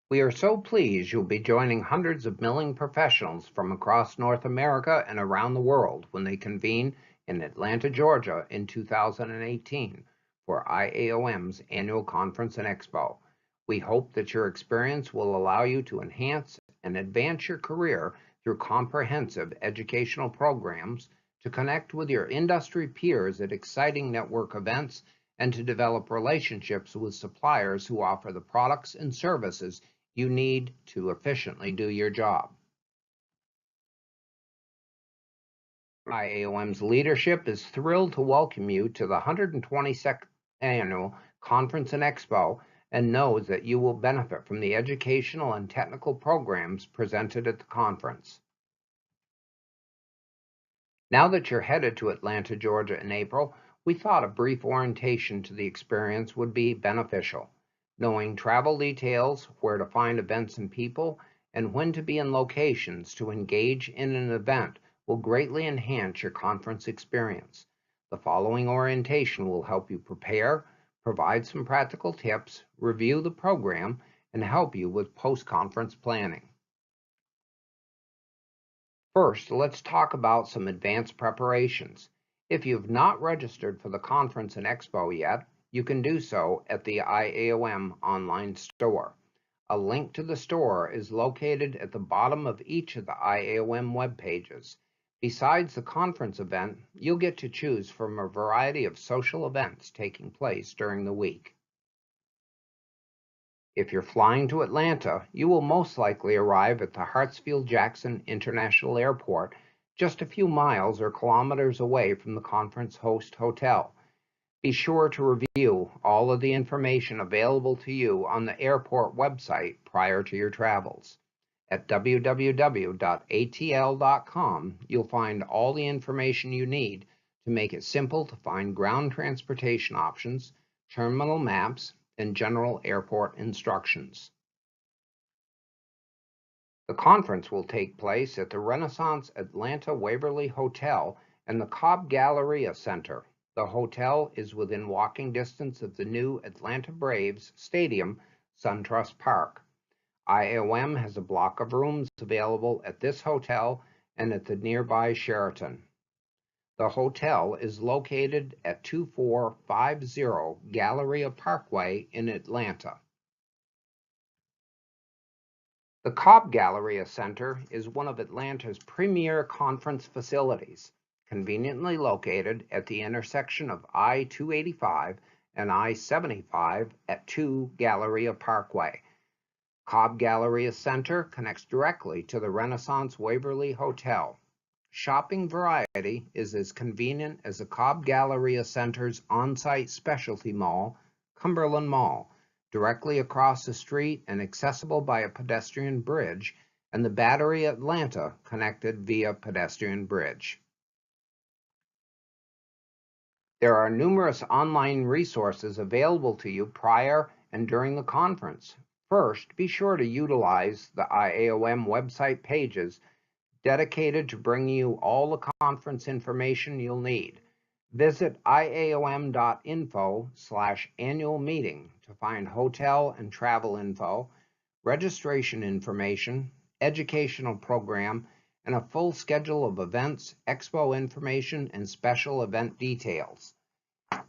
We are so pleased you'll be joining hundreds of milling professionals from across North America and around the world when they convene in Atlanta, Georgia in 2018 for IAOM's annual conference and expo. We hope that your experience will allow you to enhance and advance your career through comprehensive educational programs, to connect with your industry peers at exciting network events, and to develop relationships with suppliers who offer the products and services you need to efficiently do your job. IAOM's leadership is thrilled to welcome you to the 122nd Annual Conference and Expo and knows that you will benefit from the educational and technical programs presented at the conference. Now that you're headed to Atlanta, Georgia in April, we thought a brief orientation to the experience would be beneficial. Knowing travel details, where to find events and people, and when to be in locations to engage in an event will greatly enhance your conference experience. The following orientation will help you prepare, provide some practical tips, review the program, and help you with post-conference planning. First, let's talk about some advanced preparations. If you've not registered for the conference and expo yet, you can do so at the IAOM online store. A link to the store is located at the bottom of each of the IAOM web pages. Besides the conference event, you'll get to choose from a variety of social events taking place during the week. If you're flying to Atlanta, you will most likely arrive at the Hartsfield-Jackson International Airport, just a few miles or kilometers away from the conference host hotel. Be sure to review all of the information available to you on the airport website prior to your travels. At www.atl.com, you'll find all the information you need to make it simple to find ground transportation options, terminal maps, and general airport instructions. The conference will take place at the Renaissance Atlanta Waverly Hotel and the Cobb Galleria Center. The hotel is within walking distance of the new Atlanta Braves Stadium, SunTrust Park. IOM has a block of rooms available at this hotel and at the nearby Sheraton. The hotel is located at 2450 Galleria Parkway in Atlanta. The Cobb Galleria Center is one of Atlanta's premier conference facilities, conveniently located at the intersection of I-285 and I-75 at 2 Galleria Parkway. Cobb Galleria Center connects directly to the Renaissance Waverly Hotel. Shopping variety is as convenient as the Cobb Galleria Center's on-site specialty mall, Cumberland Mall, directly across the street and accessible by a pedestrian bridge, and the Battery Atlanta connected via pedestrian bridge. There are numerous online resources available to you prior and during the conference. First, be sure to utilize the IAOM website pages dedicated to bringing you all the conference information you'll need. Visit iaom.info/annual meeting to find hotel and travel info, registration information, educational program, and a full schedule of events, expo information, and special event details.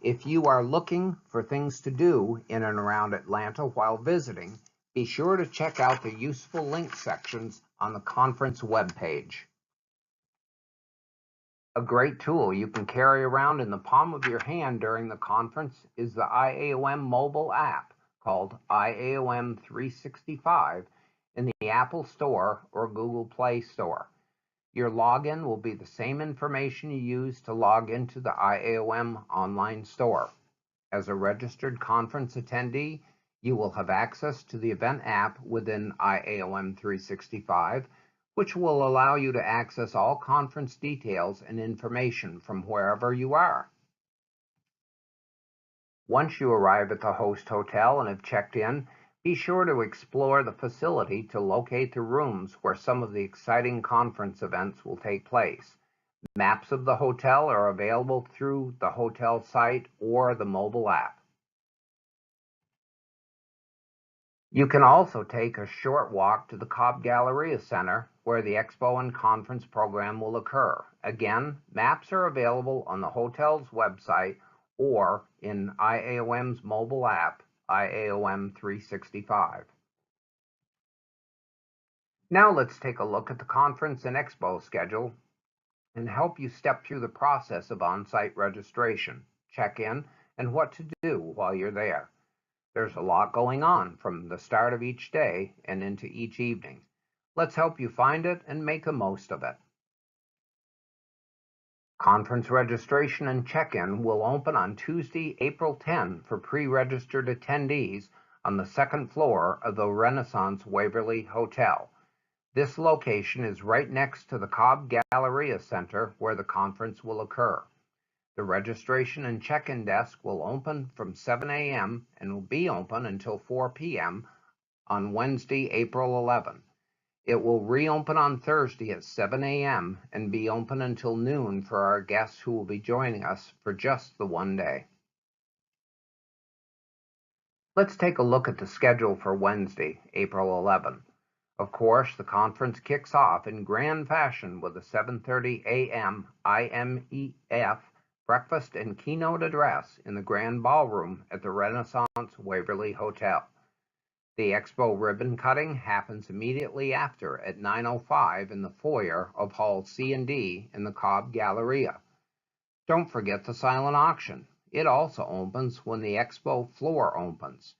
If you are looking for things to do in and around Atlanta while visiting, be sure to check out the useful link sections on the conference webpage. A great tool you can carry around in the palm of your hand during the conference is the IAOM mobile app called IAOM 365 in the Apple Store or Google Play Store. Your login will be the same information you use to log into the IAOM online store. As a registered conference attendee, you will have access to the event app within IAOM 365, which will allow you to access all conference details and information from wherever you are. Once you arrive at the host hotel and have checked in, be sure to explore the facility to locate the rooms where some of the exciting conference events will take place. Maps of the hotel are available through the hotel site or the mobile app. You can also take a short walk to the Cobb Galleria Center, where the Expo and Conference program will occur. Again, maps are available on the hotel's website or in IAOM's mobile app, IAOM 365. Now let's take a look at the Conference and Expo schedule and help you step through the process of on-site registration, check-in, and what to do while you're there. There's a lot going on from the start of each day and into each evening. Let's help you find it and make the most of it. Conference registration and check-in will open on Tuesday, April 10 for pre-registered attendees on the second floor of the Renaissance Waverly Hotel. This location is right next to the Cobb Galleria Center where the conference will occur. The registration and check-in desk will open from 7 a.m. and will be open until 4 p.m. on Wednesday, April 11. It will reopen on Thursday at 7 a.m. and be open until noon for our guests who will be joining us for just the one day. Let's take a look at the schedule for Wednesday, April 11. Of course, the conference kicks off in grand fashion with a 7:30 a.m. IMEF breakfast and keynote address in the Grand Ballroom at the Renaissance Waverly Hotel. The Expo ribbon cutting happens immediately after at 9:05 in the foyer of Hall C and D in the Cobb Galleria. Don't forget the silent auction. It also opens when the Expo floor opens.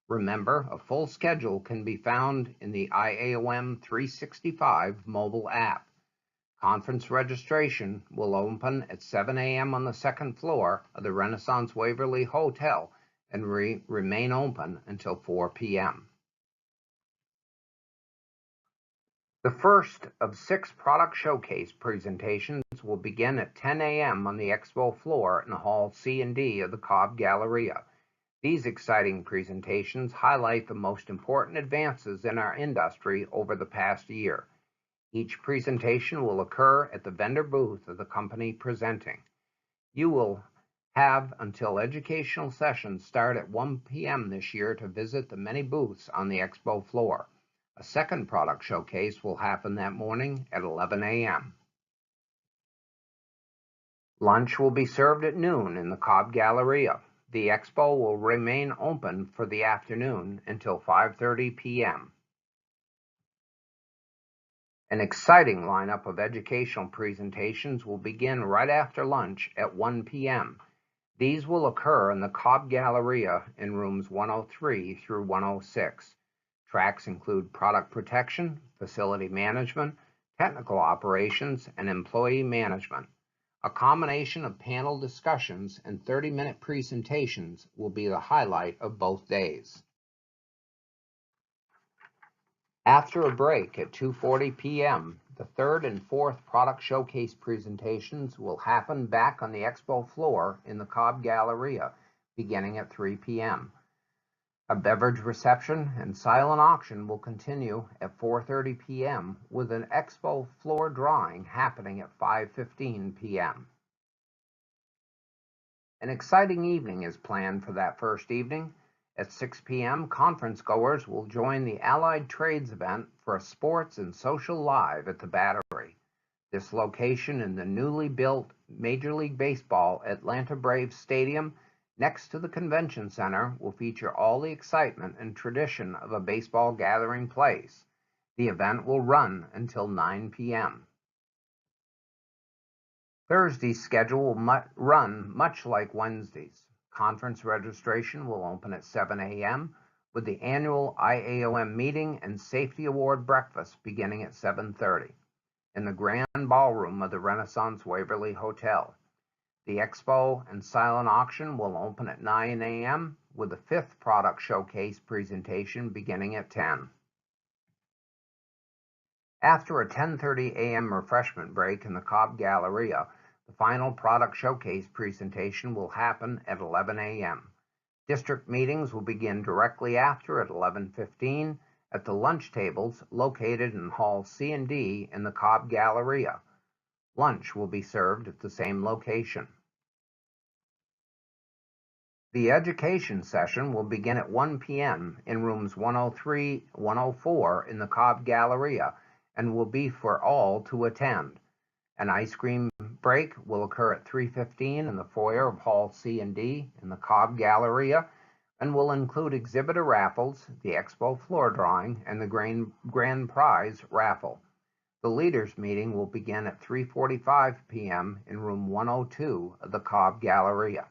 Remember, a full schedule can be found in the IAOM 365 mobile app. Conference registration will open at 7 a.m. on the second floor of the Renaissance Waverly Hotel and remain open until 4 p.m. The first of 6 product showcase presentations will begin at 10 a.m. on the Expo floor in Hall C and D of the Cobb Galleria. These exciting presentations highlight the most important advances in our industry over the past year. Each presentation will occur at the vendor booth of the company presenting. You will have until educational sessions start at 1 p.m. this year to visit the many booths on the Expo floor. A second product showcase will happen that morning at 11 a.m. Lunch will be served at noon in the Cobb Galleria. The Expo will remain open for the afternoon until 5:30 p.m. An exciting lineup of educational presentations will begin right after lunch at 1 p.m. These will occur in the Cobb Galleria in rooms 103 through 106. Tracks include product protection, facility management, technical operations, and employee management. A combination of panel discussions and 30-minute presentations will be the highlight of both days. After a break at 2:40 p.m., the third and fourth product showcase presentations will happen back on the Expo floor in the Cobb Galleria, beginning at 3 p.m. A beverage reception and silent auction will continue at 4:30 p.m. with an Expo floor drawing happening at 5:15 p.m. An exciting evening is planned for that first evening. At 6 p.m., conference goers will join the Allied Trades event for a sports and social live at the Battery. This location in the newly built Major League Baseball Atlanta Braves Stadium next to the Convention Center will feature all the excitement and tradition of a baseball gathering place. The event will run until 9 p.m. Thursday's schedule will run much like Wednesday's. Conference registration will open at 7 a.m. with the annual IAOM meeting and safety award breakfast beginning at 7:30 in the Grand Ballroom of the Renaissance Waverly Hotel. The Expo and silent auction will open at 9 a.m. with the 5th product showcase presentation beginning at 10. After a 10:30 a.m. refreshment break in the Cobb Galleria, the final product showcase presentation will happen at 11 a.m. District meetings will begin directly after at 11:15 at the lunch tables located in Hall C and D in the Cobb Galleria. Lunch will be served at the same location. The education session will begin at 1 p.m. in rooms 103, 104 in the Cobb Galleria and will be for all to attend. An ice cream break will occur at 3:15 in the foyer of Hall C and D in the Cobb Galleria and will include exhibitor raffles, the Expo floor drawing, and the grand prize raffle. The leaders meeting will begin at 3:45 p.m. in room 102 of the Cobb Galleria.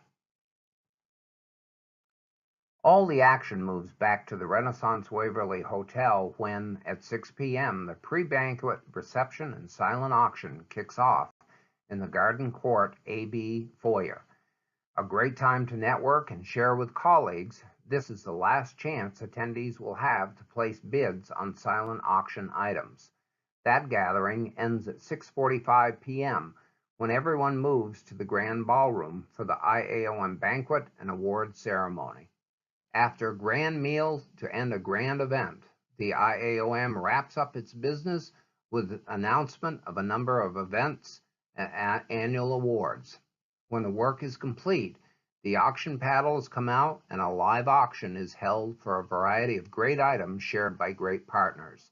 All the action moves back to the Renaissance Waverly Hotel when, at 6 p.m., the pre-banquet reception and silent auction kicks off in the Garden Court AB foyer. A great time to network and share with colleagues. This is the last chance attendees will have to place bids on silent auction items. That gathering ends at 6:45 p.m. when everyone moves to the Grand Ballroom for the IAOM banquet and award ceremony. After a grand meal to end a grand event, the IAOM wraps up its business with the announcement of a number of events and annual awards. When the work is complete, the auction paddles come out and a live auction is held for a variety of great items shared by great partners.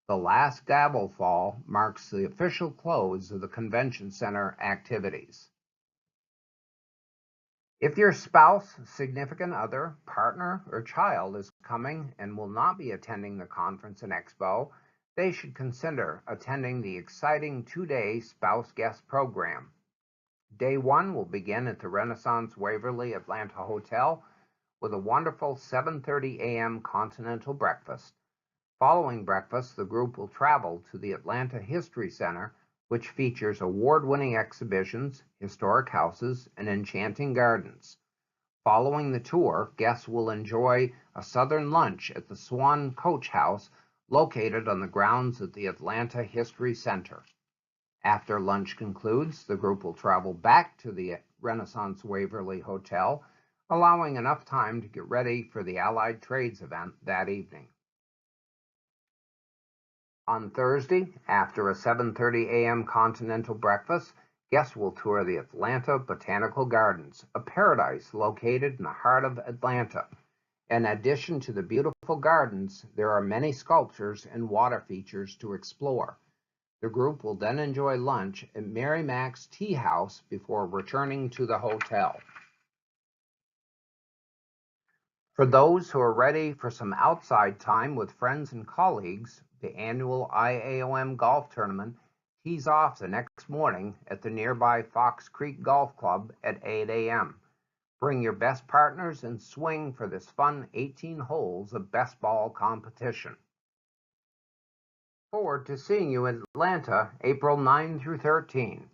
The last gavel fall marks the official close of the convention center activities. If your spouse, significant other, partner, or child is coming and will not be attending the conference and expo, they should consider attending the exciting 2-day spouse guest program. Day 1 will begin at the Renaissance Waverly Atlanta Hotel with a wonderful 7:30 a.m. continental breakfast. Following breakfast, the group will travel to the Atlanta History Center, which features award-winning exhibitions, historic houses, and enchanting gardens. Following the tour, guests will enjoy a Southern lunch at the Swan Coach House, located on the grounds of the Atlanta History Center. After lunch concludes, the group will travel back to the Renaissance Waverly Hotel, allowing enough time to get ready for the Allied Trades event that evening. On Thursday, after a 7:30 a.m. continental breakfast, guests will tour the Atlanta Botanical Gardens, a paradise located in the heart of Atlanta. In addition to the beautiful gardens, there are many sculptures and water features to explore. The group will then enjoy lunch at Mary Mac's Tea House before returning to the hotel. For those who are ready for some outside time with friends and colleagues, the annual IAOM golf tournament tees off the next morning at the nearby Fox Creek Golf Club at 8 a.m. Bring your best partners and swing for this fun 18 holes of best ball competition. Forward to seeing you in Atlanta, April 9 through 13.